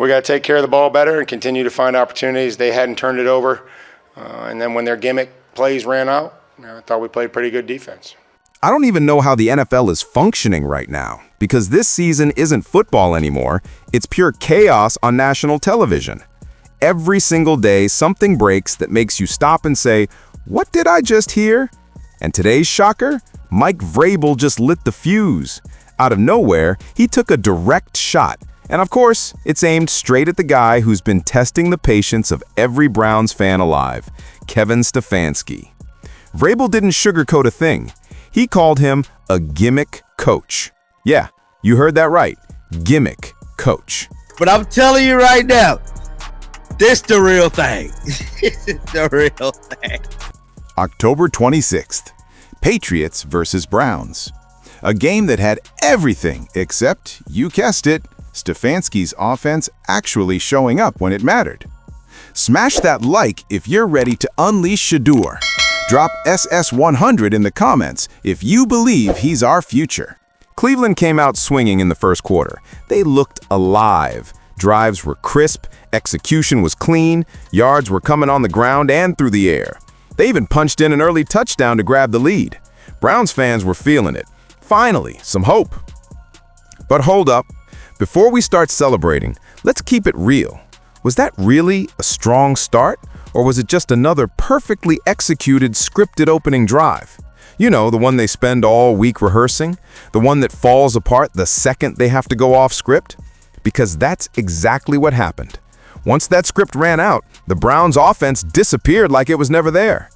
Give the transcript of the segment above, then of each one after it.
We got to take care of the ball better and continue to find opportunities. They hadn't turned it over. And then when their gimmick plays ran out, I thought we played pretty good defense. I don't even know how the NFL is functioning right now, because this season isn't football anymore. It's pure chaos on national television. Every single day, something breaks that makes you stop and say, "What did I just hear?" And today's shocker? Mike Vrabel just lit the fuse. Out of nowhere, he took a direct shot. And of course, it's aimed straight at the guy who's been testing the patience of every Browns fan alive, Kevin Stefanski. Vrabel didn't sugarcoat a thing. He called him a gimmick coach. Yeah, you heard that right. Gimmick coach. But I'm telling you right now, this the real thing. This is the real thing. October 26th, Patriots versus Browns. A game that had everything except, you guessed it, Stefanski's offense actually showing up when it mattered. Smash that like if you're ready to unleash Shedeur. Drop SS100 in the comments if you believe he's our future. Cleveland came out swinging in the first quarter. They looked alive. Drives were crisp, execution was clean, yards were coming on the ground and through the air. They even punched in an early touchdown to grab the lead. Browns fans were feeling it. Finally, some hope. But hold up. Before we start celebrating, let's keep it real. Was that really a strong start? Or was it just another perfectly executed, scripted opening drive? You know, the one they spend all week rehearsing? The one that falls apart the second they have to go off script? Because that's exactly what happened. Once that script ran out, the Browns' offense disappeared like it was never there.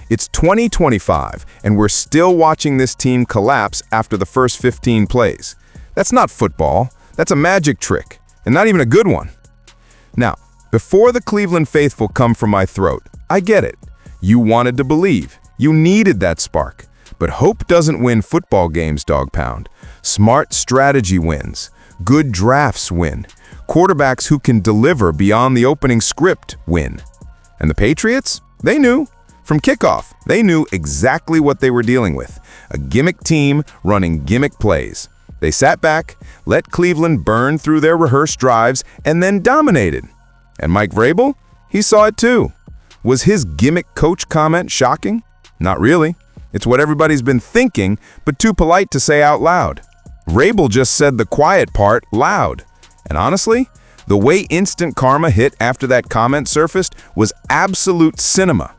It's 2025, and we're still watching this team collapse after the first 15 plays. That's not football. That's a magic trick, and not even a good one. Now, before the Cleveland faithful come from my throat, I get it. You wanted to believe. You needed that spark. But hope doesn't win football games, Dawg Pound. Smart strategy wins. Good drafts win. Quarterbacks who can deliver beyond the opening script win. And the Patriots? They knew. From kickoff, they knew exactly what they were dealing with. A gimmick team running gimmick plays. They sat back, let Cleveland burn through their rehearsed drives, and then dominated. And Mike Vrabel? He saw it too. Was his gimmick coach comment shocking? Not really. It's what everybody's been thinking, but too polite to say out loud. Vrabel just said the quiet part loud. And honestly, the way instant karma hit after that comment surfaced was absolute cinema.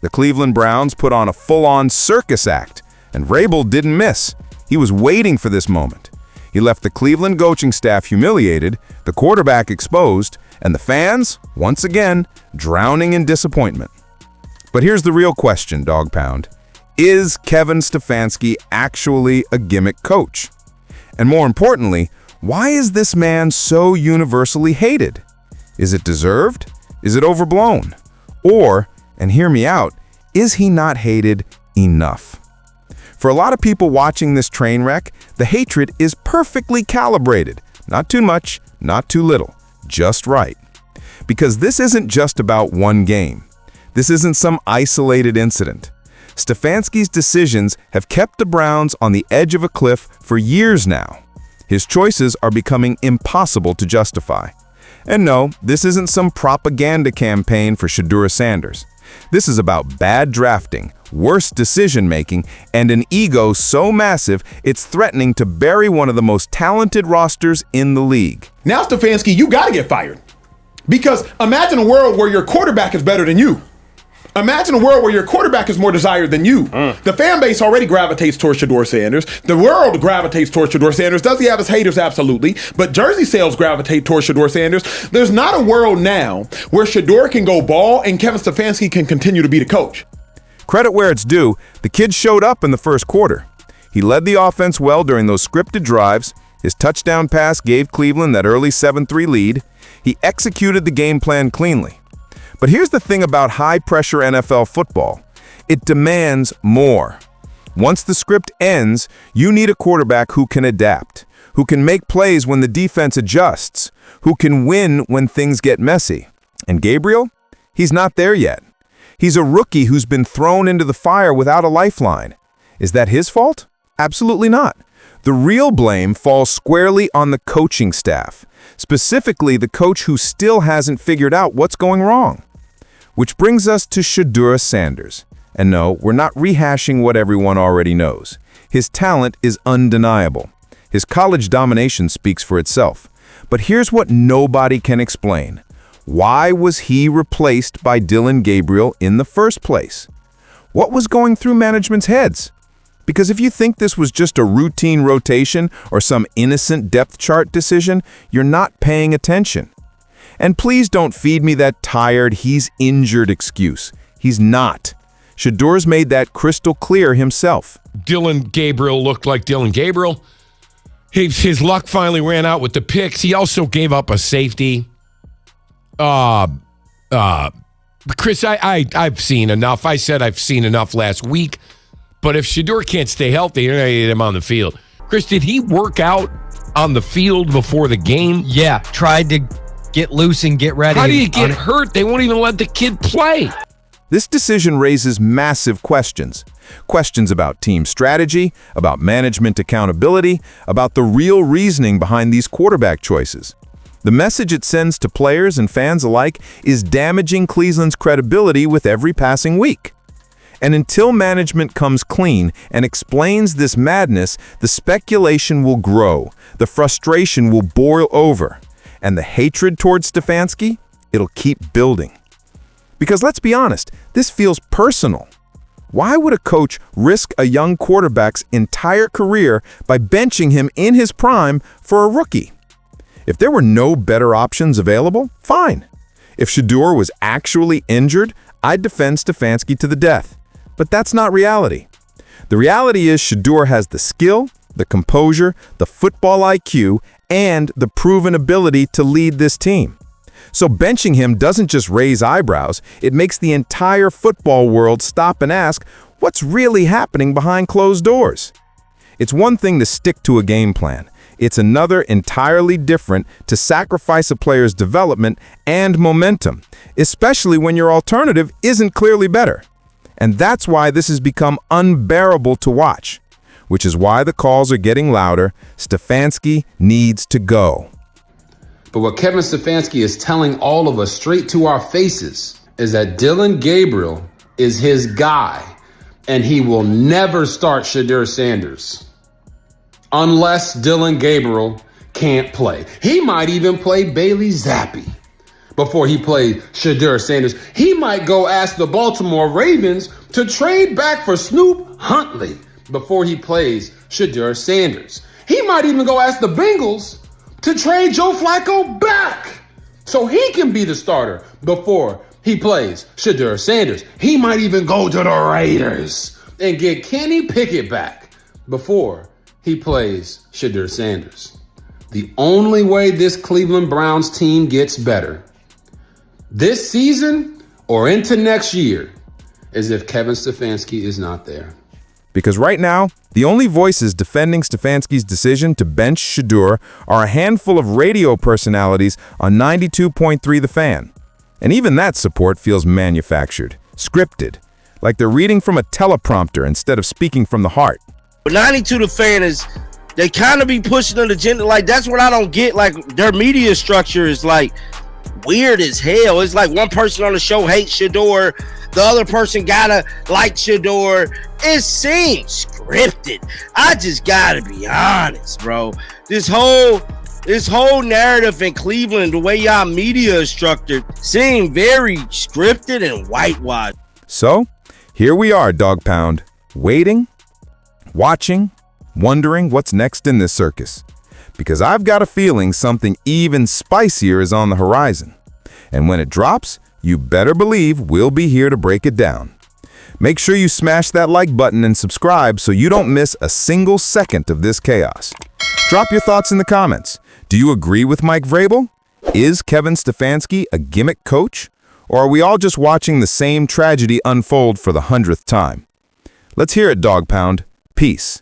The Cleveland Browns put on a full-on circus act, and Vrabel didn't miss. He was waiting for this moment. He left the Cleveland coaching staff humiliated, the quarterback exposed, and the fans, once again, drowning in disappointment. But here's the real question, Dawg Pound. Is Kevin Stefanski actually a gimmick coach? And more importantly, why is this man so universally hated? Is it deserved? Is it overblown? Or, and hear me out, is he not hated enough? For a lot of people watching this train wreck, the hatred is perfectly calibrated. Not too much, not too little, just right. Because this isn't just about one game. This isn't some isolated incident. Stefanski's decisions have kept the Browns on the edge of a cliff for years now. His choices are becoming impossible to justify. And no, this isn't some propaganda campaign for Shedeur Sanders. This is about bad drafting, worse decision-making, and an ego so massive it's threatening to bury one of the most talented rosters in the league. Now, Stefanski, you got to get fired. Because imagine a world where your quarterback is better than you. Imagine a world where your quarterback is more desired than you. The fan base already gravitates towards Shedeur Sanders. The world gravitates towards Shedeur Sanders. Does he have his haters? Absolutely. But jersey sales gravitate towards Shedeur Sanders. There's not a world now where Shedeur can go ball and Kevin Stefanski can continue to be the coach. Credit where it's due, the kid showed up in the first quarter. He led the offense well during those scripted drives. His touchdown pass gave Cleveland that early 7-3 lead. He executed the game plan cleanly. But here's the thing about high-pressure NFL football. It demands more. Once the script ends, you need a quarterback who can adapt, who can make plays when the defense adjusts, who can win when things get messy. And Gabriel? He's not there yet. He's a rookie who's been thrown into the fire without a lifeline. Is that his fault? Absolutely not. The real blame falls squarely on the coaching staff, specifically the coach who still hasn't figured out what's going wrong. Which brings us to Shedeur Sanders. And no, we're not rehashing what everyone already knows. His talent is undeniable. His college domination speaks for itself. But here's what nobody can explain. Why was he replaced by Dillon Gabriel in the first place? What was going through management's heads? Because if you think this was just a routine rotation or some innocent depth chart decision, you're not paying attention. And please don't feed me that tired, he's injured excuse. He's not. Shedeur's made that crystal clear himself. Dillon Gabriel looked like Dillon Gabriel. His luck finally ran out with the picks. He also gave up a safety. Chris, I've seen enough. I said I've seen enough last week. But if Shedeur can't stay healthy, you're going to get him on the field. Chris, did he work out on the field before the game? Yeah, tried to get loose and get ready. How do you get hurt? They won't even let the kid play. This decision raises massive questions. Questions about team strategy, about management accountability, about the real reasoning behind these quarterback choices. The message it sends to players and fans alike is damaging Cleveland's credibility with every passing week. And until management comes clean and explains this madness, the speculation will grow, the frustration will boil over, and the hatred towards Stefanski, it'll keep building. Because let's be honest, this feels personal. Why would a coach risk a young quarterback's entire career by benching him in his prime for a rookie? If there were no better options available, fine. If Shedeur was actually injured, I'd defend Stefanski to the death. But that's not reality. The reality is Shedeur has the skill, the composure, the football IQ, and the proven ability to lead this team. So benching him doesn't just raise eyebrows, it makes the entire football world stop and ask, what's really happening behind closed doors? It's one thing to stick to a game plan. It's another entirely different to sacrifice a player's development and momentum, especially when your alternative isn't clearly better. And that's why this has become unbearable to watch, which is why the calls are getting louder. Stefanski needs to go. But what Kevin Stefanski is telling all of us straight to our faces is that Dillon Gabriel is his guy, and he will never start Shedeur Sanders unless Dillon Gabriel can't play. He might even play Bailey Zappi before he plays Shedeur Sanders. He might go ask the Baltimore Ravens to trade back for Snoop Huntley before he plays Shedeur Sanders. He might even go ask the Bengals to trade Joe Flacco back so he can be the starter before he plays Shedeur Sanders. He might even go to the Raiders and get Kenny Pickett back before he plays Shedeur Sanders. The only way this Cleveland Browns team gets better this season or into next year is if Kevin Stefanski is not there. Because right now, the only voices defending Stefanski's decision to bench Shedeur are a handful of radio personalities on 92.3 The Fan. And even that support feels manufactured, scripted, like they're reading from a teleprompter instead of speaking from the heart. But 92 The Fan is, they kind of be pushing an agenda. Like, that's what I don't get. Like, their media structure is like weird as hell. It's like one person on the show hates Shedeur, the other person gotta like Shedeur. It seems scripted. I just gotta be honest, bro. This whole narrative in Cleveland, the way y'all media is structured, seem very scripted and whitewashed. So, here we are, Dawg Pound, waiting, watching, wondering what's next in this circus. Because I've got a feeling something even spicier is on the horizon. And when it drops, you better believe we'll be here to break it down. Make sure you smash that like button and subscribe so you don't miss a single second of this chaos. Drop your thoughts in the comments. Do you agree with Mike Vrabel? Is Kevin Stefanski a gimmick coach? Or are we all just watching the same tragedy unfold for the 100th time? Let's hear it, Dawg Pound. Peace.